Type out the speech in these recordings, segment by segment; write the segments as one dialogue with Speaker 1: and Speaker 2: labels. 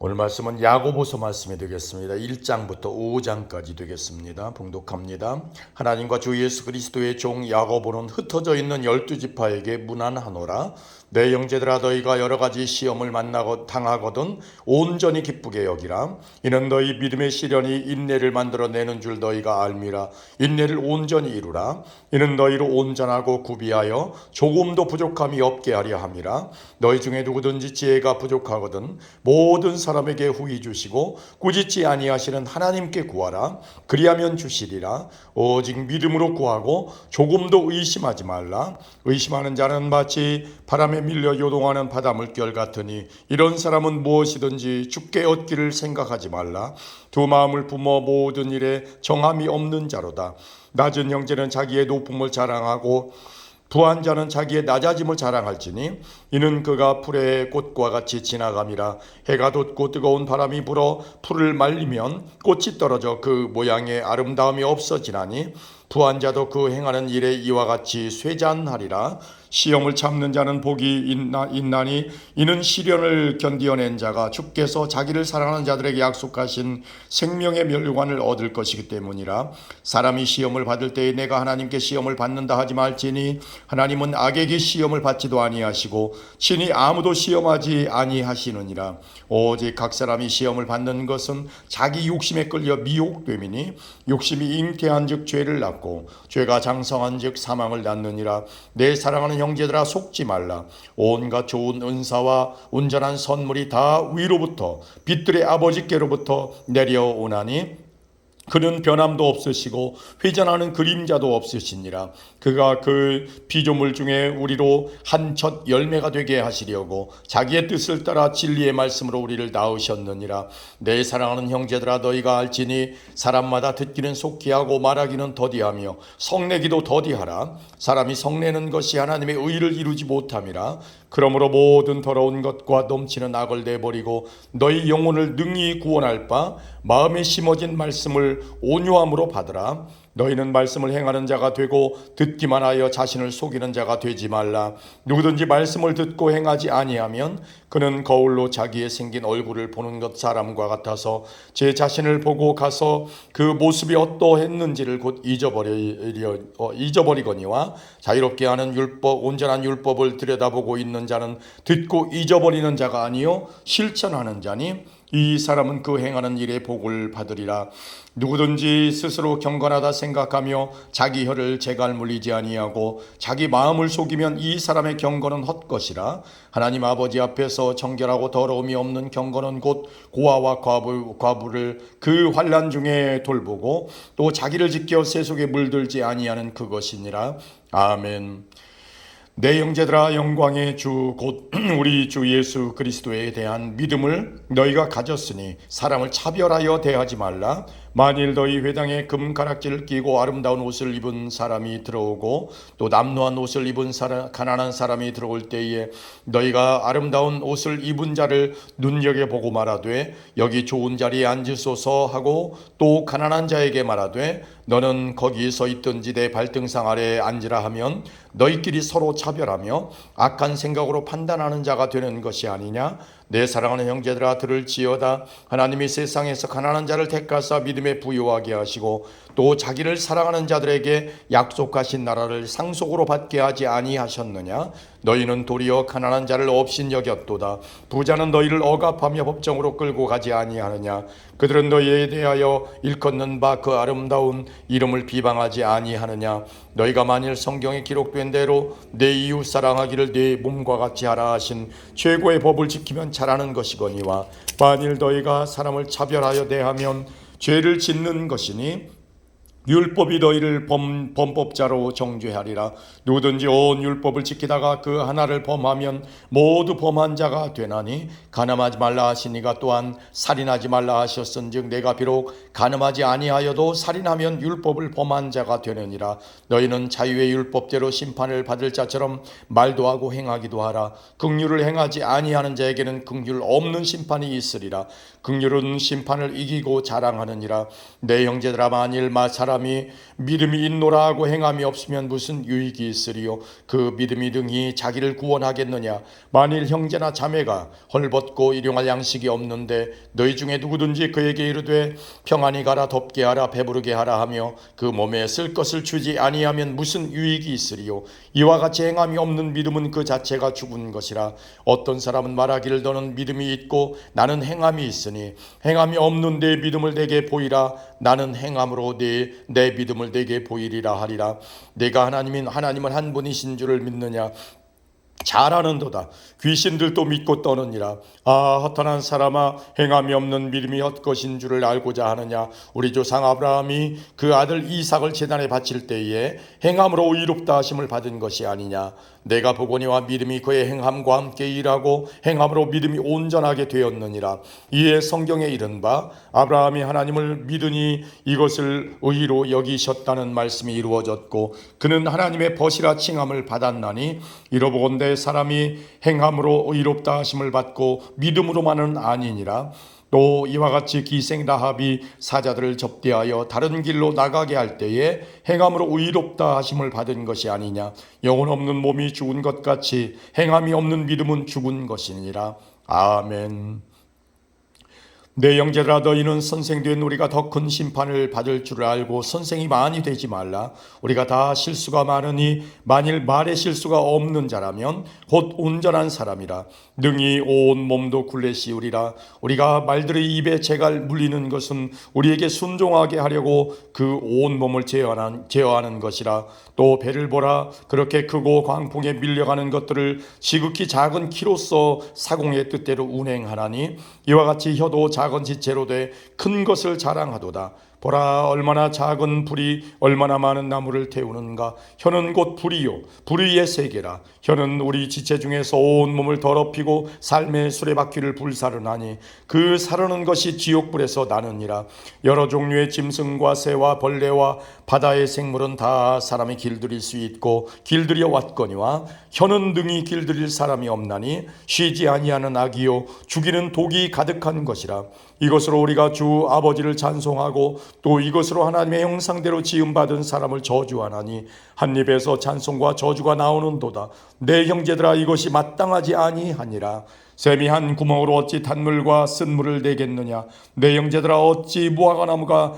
Speaker 1: 오늘 말씀은 야고보서 말씀이 되겠습니다. 1장부터 5장까지 되겠습니다. 봉독합니다. 하나님과 주 예수 그리스도의 종 야고보는 흩어져 있는 12지파에게 문안하노라. 내 형제들아, 너희가 여러 가지 시험을 당하거든 온전히 기쁘게 여기라. 이는 너희 믿음의 시련이 인내를 만들어내는 줄 너희가 알미라. 인내를 온전히 이루라. 이는 너희로 온전하고 구비하여 조금도 부족함이 없게 하려 함이라. 너희 중에 누구든지 지혜가 부족하거든 모든 사람에게 후히 주시고 꾸짖지 아니하시는 하나님께 구하라. 그리하면 주시리라. 오직 믿음으로 구하고 조금도 의심하지 말라. 의심하는 자는 마치 바람에 밀려 요동하는 바닷물결 같으니 이런 사람은 무엇이든지 죽게 얻기를 생각하지 말라. 두 마음을 품어 모든 일에 정함이 없는 자로다. 낮은 형제는 자기의 높음을 자랑하고 부한 자는 자기의 낮아짐을 자랑할지니 이는 그가 풀의 꽃과 같이 지나감이라. 해가 돋고 뜨거운 바람이 불어 풀을 말리면 꽃이 떨어져 그 모양의 아름다움이 없어지나니 부한 자도 그 행하는 일에 이와 같이 쇠잔하리라. 시험을 참는 자는 복이 있나니 이는 시련을 견디어낸 자가 주께서 자기를 사랑하는 자들에게 약속하신 생명의 멸류관을 얻을 것이기 때문이라. 사람이 시험을 받을 때에 내가 하나님께 시험을 받는다 하지 말지니 하나님은 악에게 시험을 받지도 아니하시고 친히 아무도 시험하지 아니하시느니라. 오직 각 사람이 시험을 받는 것은 자기 욕심에 끌려 미혹됨이니 욕심이 잉태한즉 죄를 낳고 죄가 장성한즉 사망을 낳느니라. 내 사랑하는 형제들아, 속지 말라. 온갖 좋은 은사와 온전한 선물이 다 위로부터 빛들의 아버지께로부터 내려오나니 그는 변함도 없으시고 회전하는 그림자도 없으시니라. 그가 그 피조물 중에 우리로 한 첫 열매가 되게 하시려고 자기의 뜻을 따라 진리의 말씀으로 우리를 낳으셨느니라. 내 사랑하는 형제들아, 너희가 알지니 사람마다 듣기는 속히 하고 말하기는 더디하며 성내기도 더디하라. 사람이 성내는 것이 하나님의 의를 이루지 못함이라. 그러므로 모든 더러운 것과 넘치는 악을 내버리고 너희 영혼을 능히 구원할 바 마음에 심어진 말씀을 온유함으로 받으라. 너희는 말씀을 행하는 자가 되고 듣기만 하여 자신을 속이는 자가 되지 말라. 누구든지 말씀을 듣고 행하지 아니하면 그는 거울로 자기의 생긴 얼굴을 보는 것 사람과 같아서 제 자신을 보고 가서 그 모습이 어떠했는지를 곧 잊어버리거니와 자유롭게 하는 율법, 온전한 율법을 들여다보고 있는 자는 듣고 잊어버리는 자가 아니요 실천하는 자니 이 사람은 그 행하는 일에 복을 받으리라. 누구든지 스스로 경건하다 생각하며 자기 혀를 재갈 물리지 아니하고 자기 마음을 속이면 이 사람의 경건은 헛것이라. 하나님 아버지 앞에서 정결하고 더러움이 없는 경건은 곧 고아와 과부를 그 환난 중에 돌보고 또 자기를 지켜 세속에 물들지 아니하는 그것이니라. 아멘. 내 형제들아, 영광의 주 곧 우리 주 예수 그리스도에 대한 믿음을 너희가 가졌으니 사람을 차별하여 대하지 말라. 만일 너희 회당에 금가락지를 끼고 아름다운 옷을 입은 사람이 들어오고 또 남루한 옷을 입은 가난한 사람이 들어올 때에 너희가 아름다운 옷을 입은 자를 눈여겨보고 말하되 여기 좋은 자리에 앉으소서 하고 또 가난한 자에게 말하되 너는 거기 서 있든지 내 발등상 아래에 앉으라 하면 너희끼리 서로 차별하며 악한 생각으로 판단하는 자가 되는 것이 아니냐. 내 사랑하는 형제들아, 들을지어다. 하나님이 세상에서 가난한 자를 택하사 믿음에 부유하게 하시고 또 자기를 사랑하는 자들에게 약속하신 나라를 상속으로 받게 하지 아니하셨느냐. 너희는 도리어 가난한 자를 업신여겼도다. 부자는 너희를 억압하며 법정으로 끌고 가지 아니하느냐. 그들은 너희에 대하여 일컫는 바 그 아름다운 이름을 비방하지 아니하느냐. 너희가 만일 성경에 기록된 대로 내 이웃 사랑하기를 내 몸과 같이 하라 하신 최고의 법을 지키면 잘하는 것이거니와 만일 너희가 사람을 차별하여 대하면 죄를 짓는 것이니 율법이 너희를 범법자로 정죄하리라. 누구든지 온 율법을 지키다가 그 하나를 범하면 모두 범한 자가 되나니 간음하지 말라 하시니가 또한 살인하지 말라 하셨은즉 내가 비록 간음하지 아니하여도 살인하면 율법을 범한 자가 되느니라. 너희는 자유의 율법대로 심판을 받을 자처럼 말도 하고 행하기도 하라. 긍휼을 행하지 아니하는 자에게는 긍휼 없는 심판이 있으리라. 긍휼은 심판을 이기고 자랑하느니라. 내 형제들아, 만일 사람 사람이 믿음이 있노라 하고 행함이 없으면 무슨 유익이 있으리요? 그 믿음이 등이 자기를 구원하겠느냐? 만일 형제나 자매가 헐벗고 일용할 양식이 없는데 너희 중에 누구든지 그에게 이르되 평안히 가라, 덥게 하라, 배부르게 하라 하며 그 몸에 쓸 것을 주지 아니하면 무슨 유익이 있으리요? 이와 같이 행함이 없는 믿음은 그 자체가 죽은 것이라. 어떤 사람은 말하기를 너는 믿음이 있고 나는 행함이 있으니 행함이 없는 내 믿음을 내게 보이라. 나는 행함으로 내 믿음을 내게 보이리라 하리라. 내가 하나님은 한 분이신 줄을 믿느냐? 잘 아는도다. 귀신들도 믿고 떠느니라. 아, 허탄한 사람아, 행함이 없는 믿음이 헛것인 줄을 알고자 하느냐? 우리 조상 아브라함이 그 아들 이삭을 제단에 바칠 때에 행함으로 의롭다 하심을 받은 것이 아니냐? 내가 보거니와 믿음이 그의 행함과 함께 일하고 행함으로 믿음이 온전하게 되었느니라. 이에 성경에 이른바 아브라함이 하나님을 믿으니 이것을 의로 여기셨다는 말씀이 이루어졌고 그는 하나님의 벗이라 칭함을 받았나니 이러보건대 사람이 행함으로 의롭다 하심을 받고 믿음으로만은 아니니라. 또 이와 같이 기생 라합이 사자들을 접대하여 다른 길로 나가게 할 때에 행함으로 의롭다 하심을 받은 것이 아니냐? 영혼 없는 몸이 죽은 것 같이 행함이 없는 믿음은 죽은 것이니라. 아멘. 내 형제들아, 너희는 선생된 우리가 더 큰 심판을 받을 줄 알고 선생이 많이 되지 말라. 우리가 다 실수가 많으니 만일 말에 실수가 없는 자라면 곧 온전한 사람이라. 능히 온 몸도 굴레 씌우리라. 우리가 말들의 입에 재갈 물리는 것은 우리에게 순종하게 하려고 그 온 몸을 제어하는 것이라. 또 배를 보라. 그렇게 크고 광풍에 밀려가는 것들을 지극히 작은 키로서 사공의 뜻대로 운행하나니 이와 같이 혀도 작은 지체로 돼 큰 것을 자랑하도다. 보라, 얼마나 작은 불이 얼마나 많은 나무를 태우는가. 혀는 곧 불이요 불의의 세계라. 혀는 우리 지체 중에서 온 몸을 더럽히고 삶의 수레바퀴를 불사르나니 그 사르는 것이 지옥불에서 나느니라. 여러 종류의 짐승과 새와 벌레와 바다의 생물은 다 사람이 길들일 수 있고 길들여 왔거니와 혀는 능히 길들일 사람이 없나니 쉬지 아니하는 악이요 죽이는 독이 가득한 것이라. 이것으로 우리가 주 아버지를 찬송하고 또 이것으로 하나님의 형상대로 지음받은 사람을 저주하나니 한 입에서 찬송과 저주가 나오는도다. 내 형제들아, 이것이 마땅하지 아니하니라. 샘이 한 구멍으로 어찌 단물과 쓴물을 내겠느냐? 내 형제들아, 어찌 무화과나무가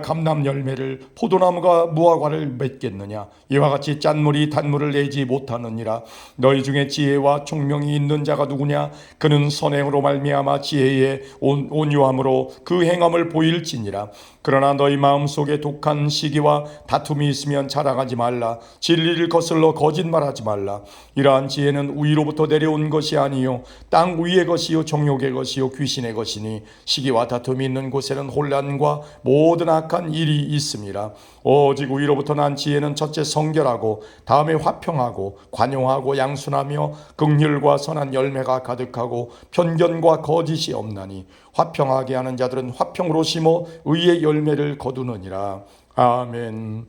Speaker 1: 감람 열매를 포도나무가 무화과를 맺겠느냐? 이와 같이 짠물이 단물을 내지 못하느니라. 너희 중에 지혜와 총명이 있는 자가 누구냐? 그는 선행으로 말미암아 지혜의 온유함으로 그 행함을 보일지니라. 그러나 너희 마음속에 독한 시기와 다툼이 있으면 자랑하지 말라. 진리를 거슬러 거짓말하지 말라. 이러한 지혜는 위로부터 내려온 것이 아니요 땅 위의 것이요 정욕의 것이요 귀신의 것이니 시기와 다툼이 있는 곳에는 혼란과 모든 악한 일이 있음이라. 오직 위로부터 난 지혜는 첫째 성결하고 다음에 화평하고 관용하고 양순하며 긍휼과 선한 열매가 가득하고 편견과 거짓이 없나니 화평하게 하는 자들은 화평으로 심어 의의 열매를 거두느니라. 아멘.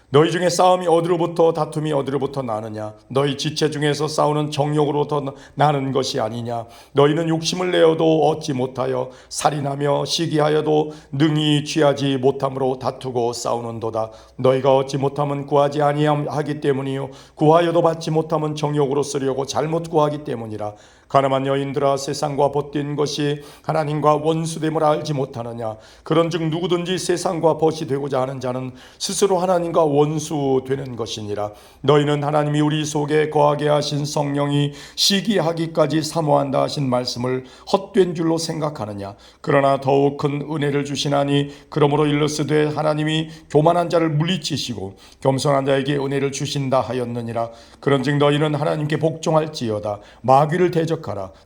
Speaker 1: 너희 중에 싸움이 어디로부터 다툼이 어디로부터 나느냐? 너희 지체 중에서 싸우는 정욕으로부터 나는 것이 아니냐? 너희는 욕심을 내어도 얻지 못하여 살인하며 시기하여도 능히 취하지 못함으로 다투고 싸우는도다. 너희가 얻지 못하면 구하지 아니하기 때문이요 구하여도 받지 못하면 정욕으로 쓰려고 잘못 구하기 때문이라. 가늠한 여인들아, 세상과 벗된 것이 하나님과 원수됨을 알지 못하느냐? 그런즉 누구든지 세상과 벗이 되고자 하는 자는 스스로 하나님과 원수 되는 것이니라. 너희는 하나님이 우리 속에 거하게 하신 성령이 시기하기까지 사모한다 하신 말씀을 헛된 줄로 생각하느냐? 그러나 더욱 큰 은혜를 주시나니 그러므로 일러스되 하나님이 교만한 자를 물리치시고 겸손한 자에게 은혜를 주신다 하였느니라. 그런즉 너희는 하나님께 복종할지어다. 마귀를 대적하라.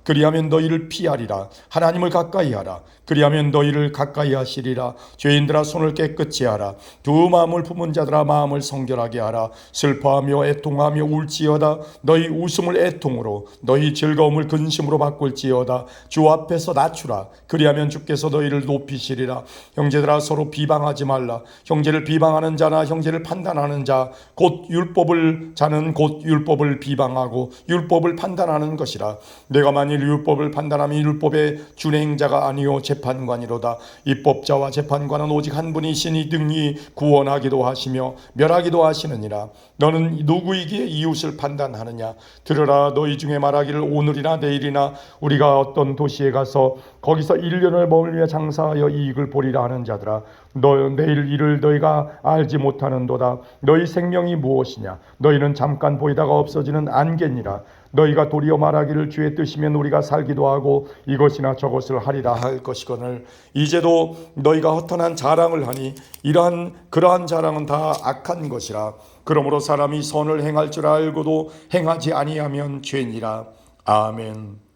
Speaker 1: 그리하면 너희를 피하리라. 하나님을 가까이 하라. 그리하면 너희를 가까이 하시리라. 죄인들아, 손을 깨끗이 하라. 두 마음을 품은 자들아, 마음을 성결하게 하라. 슬퍼하며 애통하며 울지어다. 너희 웃음을 애통으로 너희 즐거움을 근심으로 바꿀지어다. 주 앞에서 낮추라. 그리하면 주께서 너희를 높이시리라. 형제들아, 서로 비방하지 말라. 형제를 비방하는 자나 형제를 판단하는 자 곧 율법을 비방하고 율법을 판단하는 것이라. 내가 만일 율법을 판단하면 율법의 준행자가 아니요 재판관이로다. 입법자와 재판관은 오직 한 분이시니 등이 구원하기도 하시며 멸하기도 하시느니라. 너는 누구이기에 이웃을 판단하느냐? 들으라, 너희 중에 말하기를 오늘이나 내일이나 우리가 어떤 도시에 가서 거기서 1년을 머물며 장사하여 이익을 보리라 하는 자들아, 내일 일을 너희가 알지 못하는도다. 너희 생명이 무엇이냐? 너희는 잠깐 보이다가 없어지는 안개니라. 너희가 도리어 말하기를 주의 뜻이면 우리가 살기도 하고 이것이나 저것을 하리라 할 것이거늘 이제도 너희가 허탄한 자랑을 하니 그러한 자랑은 다 악한 것이라. 그러므로 사람이 선을 행할 줄 알고도 행하지 아니하면 죄니라. 아멘.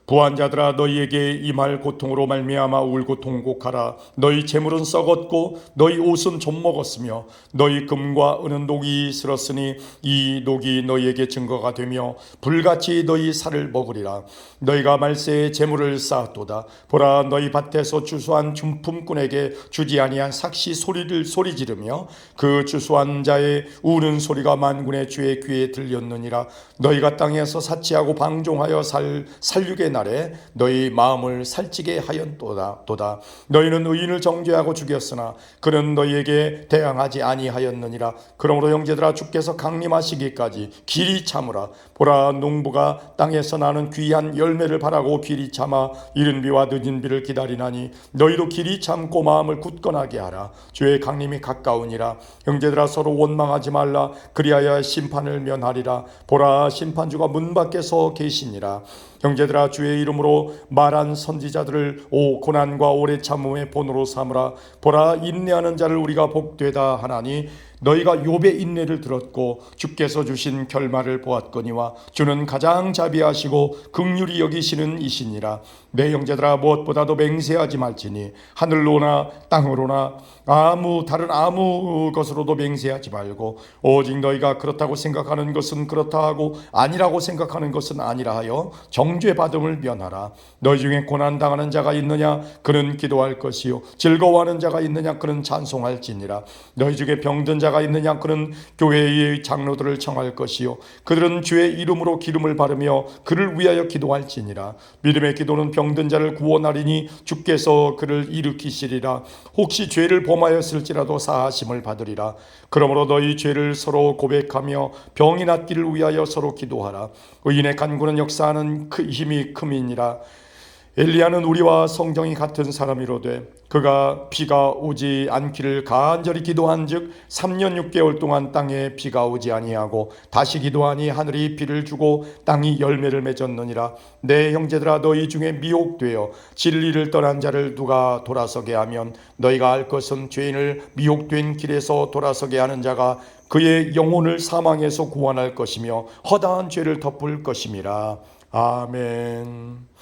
Speaker 1: 부한 자들아, 너희에게 임할 고통으로 말미암아 울고 통곡하라. 너희 재물은 썩었고 너희 옷은 좀 먹었으며 너희 금과 은은 녹이 슬었으니 이 녹이 너희에게 증거가 되며 불같이 너희 살을 먹으리라. 너희가 말세에 재물을 쌓았도다. 보라, 너희 밭에서 추수한 준품꾼에게 주지 아니한 삭시 소리를 소리 지르며 그 추수한 자의 우는 소리가 만군의 주의 귀에 들렸느니라. 너희가 땅에서 사치하고 방종하여 살육의 날에 너희 마음을 살찌게 하였도다. 너희는 의인을 정죄하고 죽였으나 그는 너희에게 대항하지 아니하였느니라. 그러므로 형제들아, 주께서 강림하시기까지 길이 참으라. 보라, 농부가 땅에서 나는 귀한 열매를 바라고 길이 참아 이른 비와 늦은 비를 기다리나니 너희도 길이 참고 마음을 굳건하게 하라. 주의 강림이 가까우니라. 형제들아, 서로 원망하지 말라. 그리하여 심판을 면하리라. 보라, 심판주가 문 밖에서 계시니라. 형제들아, 주의 이름으로 말한 선지자들을 고난과 오래 참음의 본으로 삼으라. 보라, 인내하는 자를 우리가 복되다 하나니 너희가 욥의 인내를 들었고 주께서 주신 결말을 보았거니와 주는 가장 자비하시고 긍휼히 여기시는 이시니라. 내 형제들아, 무엇보다도 맹세하지 말지니 하늘로나 땅으로나 다른 아무 것으로도 맹세하지 말고 오직 너희가 그렇다고 생각하는 것은 그렇다 하고 아니라고 생각하는 것은 아니라 하여 정죄받음을 면하라. 너희 중에 고난당하는 자가 있느냐? 그는 기도할 것이요 즐거워하는 자가 있느냐? 그는 찬송할지니라. 너희 중에 병든 자가 있느냐? 그는 교회의 장로들을 청할 것이요 그들은 주의 이름으로 기름을 바르며 그를 위하여 기도할지니라. 믿음의 기도는 병든 자를 구원하리니 주께서 그를 일으키시리라. 혹시 죄를 범하였을지라도 사하심을 받으리라. 그러므로 너희 죄를 서로 고백하며 병이 낫기를 위하여 서로 기도하라. 의인의 간구는 역사하는 힘이 큼이니라. 엘리야는 우리와 성경이 같은 사람이로되 그가 비가 오지 않기를 간절히 기도한즉 3년 6개월 동안 땅에 비가 오지 아니하고 다시 기도하니 하늘이 비를 주고 땅이 열매를 맺었느니라. 내 형제들아, 너희 중에 미혹되어 진리를 떠난 자를 누가 돌아서게 하면 너희가 알 것은 죄인을 미혹된 길에서 돌아서게 하는 자가 그의 영혼을 사망에서 구원할 것이며 허다한 죄를 덮을 것임이라. 아멘.